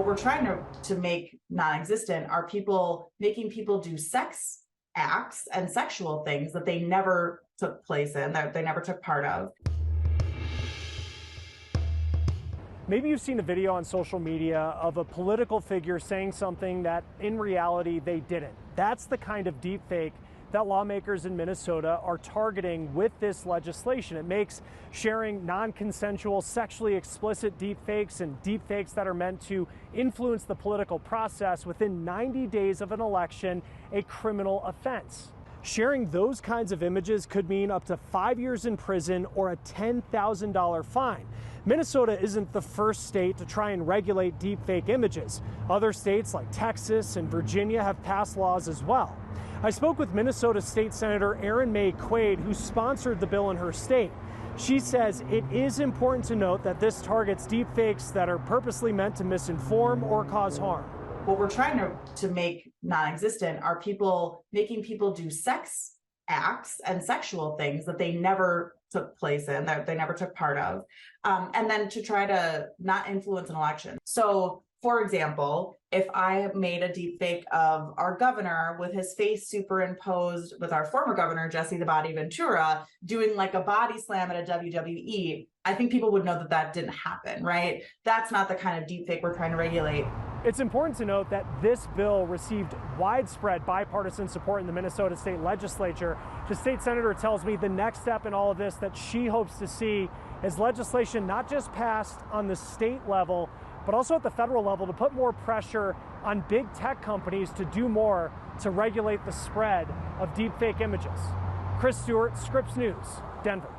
What we're trying to make non-existent are people making people do sex acts and sexual things that they never took place in, that they never took part of. Maybe you've seen a video on social media of a political figure saying something that in reality they didn't. That's the kind of deepfake that lawmakers in Minnesota are targeting with this legislation. It makes sharing non-consensual, sexually explicit deepfakes and deepfakes that are meant to influence the political process within 90 days of an election a criminal offense. Sharing those kinds of images could mean up to 5 years in prison or a $10,000 fine. Minnesota isn't the first state to try and regulate deepfake images. Other states like Texas and Virginia have passed laws as well. I spoke with Minnesota State Senator Erin May Quaid, who sponsored the bill in her state. She says it is important to note that this targets deepfakes that are purposely meant to misinform or cause harm. What we're trying to make non-existent are people making people do sex acts and sexual things that they never took place in, that they never took part of, and then to try to not influence an election. So, for example, if I made a deepfake of our governor with his face superimposed with our former governor, Jesse the Body Ventura, doing like a body slam at a WWE, I think people would know that that didn't happen, right? That's not the kind of deepfake we're trying to regulate. It's important to note that this bill received widespread bipartisan support in the Minnesota State Legislature. The state senator tells me the next step in all of this that she hopes to see is legislation not just passed on the state level, but also at the federal level to put more pressure on big tech companies to do more to regulate the spread of deepfake images. Chris Stewart, Scripps News, Denver.